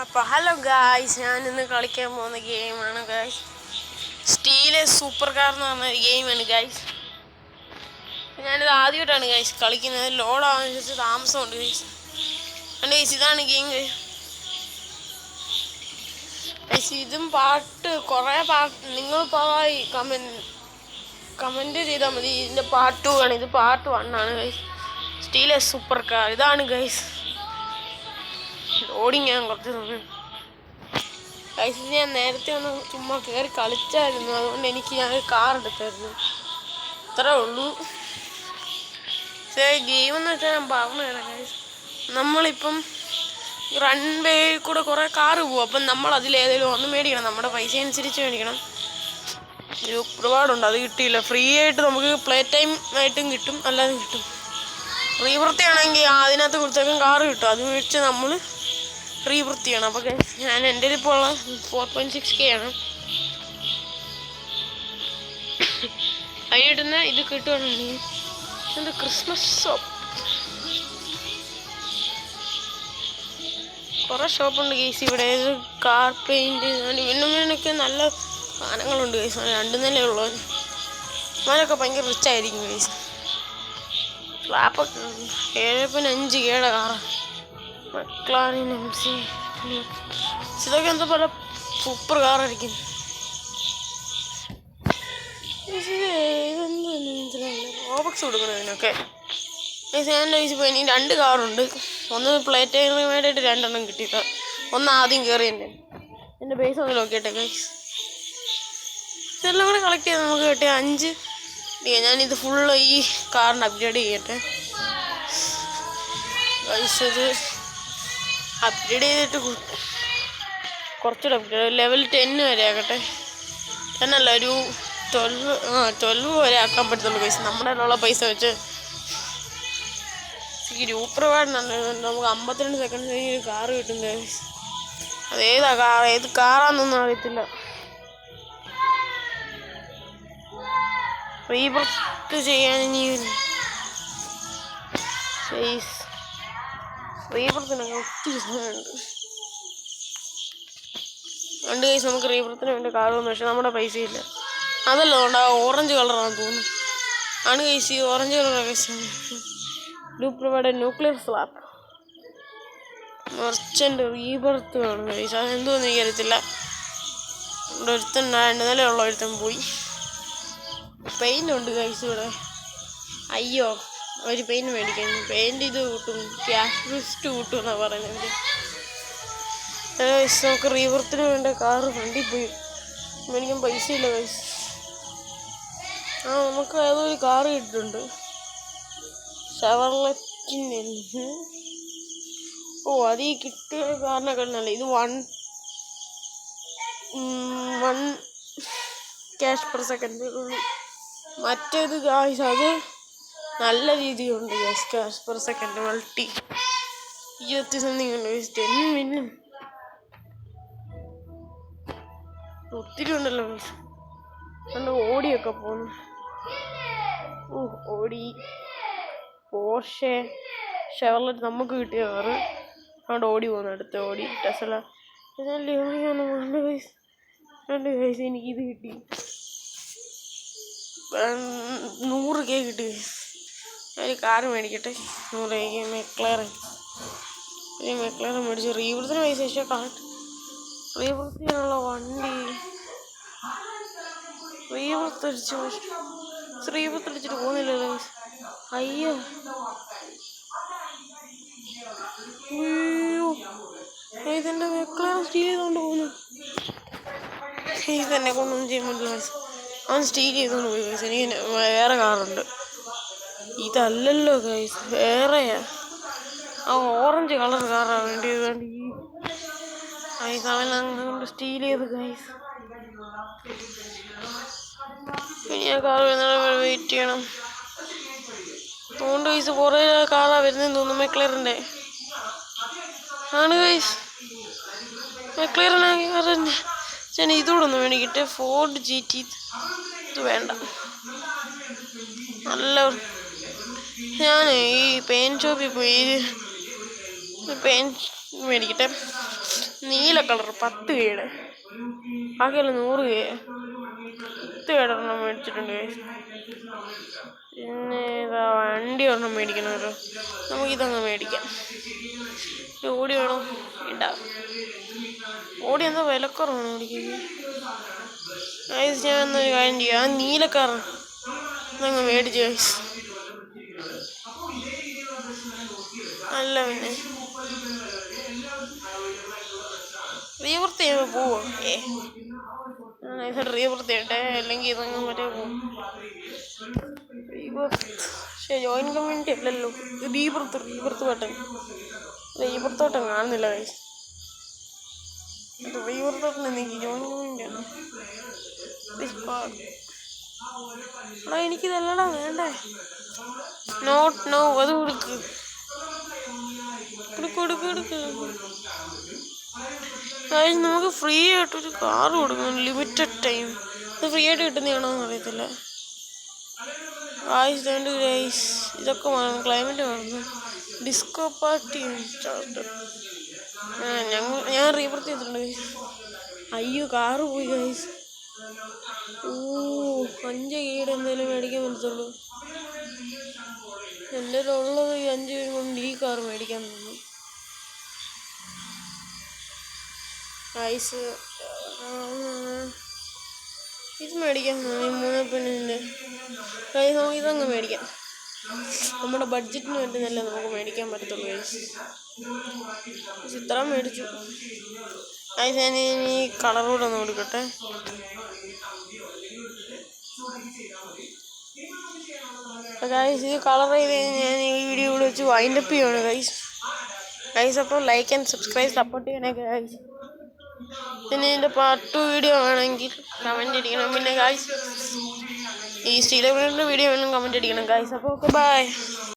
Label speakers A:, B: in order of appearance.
A: അപ്പോൾ hello guys, ഞാനിന്ന് കളിക്കാൻ പോകുന്ന ഗെയിമാണ് ഗായ്സ്. സ്റ്റീലെ സൂപ്പർ കാർ എന്ന് പറഞ്ഞ ഒരു ഗെയിമാണ് ഗായ്സ്. ഞാനിത് ആദ്യമായിട്ടാണ് ഗായ്സ് കളിക്കുന്നത്. ലോഡാവാനുസരിച്ച് താമസമുണ്ട് ഗായ്സ്. എൻ്റെ ഗൈസ് ഇതാണ് ഗെയിം ഗൈസ്. ഇതും പാട്ട് കുറേ പാട്ട് നിങ്ങൾ കമൻറ്റ് ചെയ്താൽ മതി. ഇതിൻ്റെ പാർട്ട് 2 ആണ്. ഇത് പാർട്ട് 1 ആണ് ഗൈസ്. സ്റ്റീലെ സൂപ്പർ കാർ ഇതാണ് ഗൈസ്. ഓടിങ് ഞാൻ കുറച്ച് സമയം ഗൈസ്. ഞാൻ നേരത്തെ ഒന്ന് ചുമ്മാ കയറി കളിച്ചായിരുന്നു, അതുകൊണ്ട് ഞാൻ കാർ എടുത്തായിരുന്നു. അത്രേ ഉള്ളൂ. ഗെയിം എന്ന് വെച്ചാൽ ഞാൻ പറഞ്ഞു തരാം ഗൈസ്. നമ്മളിപ്പം റൺവേ കൂടെ കുറേ കാറ് പോകും. അപ്പം നമ്മൾ അതിലേതെങ്കിലും ഒന്ന് മേടിക്കണം. നമ്മുടെ പൈസ അനുസരിച്ച് മേടിക്കണം. ഒരുപാടുണ്ട്, അത് കിട്ടിയില്ല. ഫ്രീ ആയിട്ട് നമുക്ക് പ്ലേ ടൈം ആയിട്ടും കിട്ടും, അല്ലാതെ കിട്ടും. റീവൃത്തിയാണെങ്കിൽ അതിനകത്ത് കുറച്ചൊക്കെ കാറ് കിട്ടും. അത് മേടിച്ച് നമ്മൾ റീവൃത്തി ചെയ്യണം. അപ്പോൾ ഞാൻ എൻ്റെ ഇപ്പോൾ ഉള്ള 4.6K ആണ്. അതിനിടുന്ന ഇത് കിട്ടുകയാണെങ്കിൽ എന്താ ക്രിസ്മസ് ഷോപ്പ്, കുറേ ഷോപ്പുണ്ട് ഗൈസ് ഇവിടെ. കാർ പെയിൻറ്റ് ഇവനൊക്കെ നല്ല സാധനങ്ങളുണ്ട് ഗൈസ്. 2 നിലയുള്ളൂ. അവനൊക്കെ ഭയങ്കര റിച്ചായിരിക്കും ഗൈസ്. സ്ലാപ്പൊക്കെ 7.5Kയുടെ കാറാണ്. McLaren MC ഇതൊക്കെ എന്താ പോലെ സൂപ്പർ കാറായിരിക്കും. റോബക്സ് കൊടുക്കണം ഇതിനൊക്കെ. എൻ്റെ പൈസ പോയി. ഇനി 2 കാറുണ്ട്. ഒന്ന് പ്ലേ ടൈമിന് വേണ്ടിയിട്ട് 2 എണ്ണം കിട്ടിയിട്ട് ഒന്ന് ആദ്യം കയറി. എൻ്റെ പൈസ ഒന്ന് നോക്കിയിട്ടെ ഗൈസ്. ഇതെല്ലാം കൂടെ കളക്ട് ചെയ്ത് നമുക്ക് കിട്ടിയ 5. ഞാനിത് ഫുള്ള് ഈ കാറിന് അപ്ഗ്രേഡ് ചെയ്യട്ടെ ഗൈസ്. ഇത് അപ്ഗ്രേഡ് ചെയ്തിട്ട് കുറച്ചുകൂടെ അപ്ഗ്രേഡ് ലെവൽ 10 വരെ ആക്കട്ടെ. 10 അല്ല, ഒരു 12 വരെ ആക്കാൻ പറ്റുള്ളൂ ഗൈസ്. നമ്മുടെ കയ്യിലുള്ള പൈസ വെച്ച് ഗ്രൂപ്പ് റിവാർഡിനാണ് നമുക്ക് 52 സെക്കൻഡ് ഒരു കാറ് കിട്ടുന്നത് ഗൈസ്. ഏത് കാറാന്നൊന്നും അറിയത്തില്ല. റീവർക്ക് ചെയ്യാൻ ഇനി റീവൃത്തിനൊക്കെ ഒത്തിരി സമയമുണ്ട്. ഗൈസ് നമുക്ക് റീവൃത്തിന് വേണ്ടി കാർ വന്നു, പക്ഷെ നമ്മുടെ പൈസ ഇല്ല. അതല്ല, അതുകൊണ്ട് ഓറഞ്ച് കളറാണെന്ന് തോന്നുന്നു. ആണ് ഗൈസ്, ഈ ഓറഞ്ച് കളറൊക്കെ group reward nuclear slab merchant rebirth ആണ് ഗൈസ്. അതെന്തോന്ന് എനിക്കറിയത്തില്ല. ഇവിടെ ഒരുത്തൻ 2 നിലയുള്ള ഒരുത്തൻ പോയി. പെയിൻ്റ് ഉണ്ട് ഗൈസ് ഇവിടെ. അയ്യോ, ഒരു പെയിൻറ്റ് മേടിക്കാൻ. പെയിൻറ്റ് ഇത് കൂട്ടും, ക്യാഷ് ബൂസ്റ്റ് കൂട്ടും എന്നാണ് പറയുന്നത്. ഗൈസ് നമുക്ക് റീവൃത്തിന് വേണ്ട കാറ് ഫ്രണ്ടിൽ പോയി മേടിക്കാൻ പൈസ ഇല്ല ഗൈസ്. നമുക്ക് ഏതൊരു കാറ് കിട്ടുന്നുണ്ട്, ഷെവർലെറ്റിന്. അത് ഈ കിട്ടിയ കാറിനൊക്കെ നല്ല. ഇത് 1 ക്യാഷ് പെർ സെക്കൻഡ് ഉള്ളൂ. മറ്റേത് ഗൈസ് അത് നല്ല രീതിയിലുണ്ട് guys. Cash per second multi 20 something ഉണ്ട് ഗൈസ്. 10 മില്യൺ ഒത്തിരി ഉണ്ടല്ലോ ഗൈസ്. അതുകൊണ്ട് ഓടിയൊക്കെ പോകുന്നു. ഓടി പോർഷെ ഷെവർലെറ്റ് നമുക്ക് കിട്ടിയ കാറ്. അതുകൊണ്ട് ഓടി പോകുന്നു. അടുത്ത ഓടി ടെസ്ല. രണ്ട് ഗൈസ് എനിക്കിത് കിട്ടി. 100K കിട്ടി. ഞാൻ കാറ് മേടിക്കട്ടെ. 100K മെക്ലാരൻ മേടിച്ചു. റീവൃത്തിന് പൈസ പക്ഷേ റീവൃത്തിനുള്ള വണ്ടി റീവൃത്തടിച്ചിട്ട് പോകുന്നില്ലല്ലോ. അയ്യോ ഇതെൻ്റെ മെക്ലാരൻ സ്റ്റീൽ ചെയ്തുകൊണ്ട് പോകുന്നു. ഇതെന്നെ കൊണ്ടൊന്നും ചെയ്യാൻ പറ്റില്ല. അവൻ സ്റ്റീൽ ചെയ്തുകൊണ്ട് പോയി ഗൈസ്. എനിക്ക് വേറെ കാറുണ്ട്. ഇതല്ലല്ലോ ഗൈസ്, വേറെയാ. ഓറഞ്ച് കളർ കാറാണ് വേണ്ടിയത്. ഗൈസ് അവൻ അങ്ങോട്ട് സ്റ്റീൽ ചെയ്ത് ഗൈസ്. ഇനി ആ കാർ വരുന്ന വെയിറ്റ് ചെയ്യണം. അതുകൊണ്ട് ഗൈസ് കുറേ കാറാണ് വരുന്നതെന്ന് തോന്നുന്നു. മെക്ലറിൻ്റെ ആണ് ഗൈസ്. മെക്ലറിനാണെങ്കിൽ കാറിൻ്റെ ഞാൻ ഇതോടൊന്ന് മേടിക്കട്ടെ. Ford GT. ഇത് വേണ്ട. നല്ല ഞാൻ ഈ പെയിൻറ്റ് ഷോപ്പിൽ പോയി പെയിൻറ്റ് മേടിക്കട്ടെ. നീല കളർ 10 കേട്, ബാക്കിയല്ല 100 കേ. 10 കേടൊരെണ്ണം മേടിച്ചിട്ടുണ്ട് ഗൈസ്. പിന്നെ ഇതാ വണ്ടി ഒരെണ്ണം മേടിക്കണമല്ലോ, നമുക്കിതങ്ങ് മേടിക്കാം. ഓടി വേണം ഇടാം. ഓടി എന്തോ വിലക്കുറവാണ് മേടിക്കുന്നത്. ഗൈസ് ഞാൻ എന്നൊരു കാര്യം ചെയ്യാം, ആ നീലക്കാർ അതങ്ങ് മേടിച്ചു ഗൈസ്. അല്ല പിന്നെ റീവൃത്തി ചെയ്യുമ്പോൾ പോവോ? റീവൃത്തി ചെയ്യട്ടെ, അല്ലെങ്കിൽ ഇതങ്ങ് മറ്റേ പോവും. പക്ഷേ ജോയിൻ കമ്മ്യൂണിറ്റി അല്ലല്ലോ, റീവൃത്ത് ബട്ടൺ കാണുന്നില്ല ഗൈസ്. റീവൃത്ത് ബട്ടൺ എനിക്ക് ജോയിൻ കമ്മ്യൂണിറ്റിയാണ്. എടാ എനിക്കിതല്ലടാ വേണ്ടേ. നോട്ട് നോ, അത് കൊടുക്ക്. നമുക്ക് ഫ്രീ ആയിട്ടൊരു കാർ കൊടുക്കണം, ലിമിറ്റഡ് ടൈം. അത് ഫ്രീ ആയിട്ട് കിട്ടുന്നതാണോ എന്ന് അറിയത്തില്ല. ഇതൊക്കെ ക്ലൈമറ്റ് മറന്നു. ഡിസ്കോ പാർട്ടി ഞാൻ റീവൃത്തി ചെയ്തിട്ടുണ്ട്. അയ്യോ കാറ് പോയി ഗൈസ്. 5 കീട് എന്തായാലും മേടിക്കാൻ പറ്റത്തുള്ളൂ. എൻ്റെ ഉള്ളത് ഈ 5 കീട് കൊണ്ട് ഈ കാർ മേടിക്കാൻ തോന്നുന്നു ഗൈസ്. ഇത് മേടിക്കാൻ തോന്നി 3 പെണ്ണിൻ്റെ ഗൈസ്. നമുക്ക് ഇതങ്ങ് മേടിക്കാം, നമ്മുടെ ബഡ്ജറ്റിന് വേണ്ടിയല്ലേ നമുക്ക് മേടിക്കാൻ പറ്റത്തുള്ളൂ ഗൈസ്. ഇത്ര മേടിച്ചു ഗൈസ്. ഞാൻ ഈ കളറൂടെ ഒന്ന് കൊടുക്കട്ടെ. ഗൈസ് ഇത് കളർ ചെയ്ത് ഞാൻ ഈ വീഡിയോ ഇവിടെ വെച്ച് വൈൻഡപ്പ് ചെയ്യുകയാണ് ഗൈസ്. അപ്പോൾ ലൈക്ക് ആൻഡ് സബ്സ്ക്രൈബ് സപ്പോർട്ട് ചെയ്യണേ ഗൈസ്. പിന്നെ ഇതിൻ്റെ പാർട്ട് 2 വീഡിയോ വേണമെങ്കിൽ കമൻറ്റ് അടിക്കണം. പിന്നെ ഗൈസ് ഈ സ്റ്റീലർ വീഡിയോ വേണം കമൻറ്റ് അടിക്കണം ഗൈസ്. അപ്പോൾ ഓക്കെ ബൈ.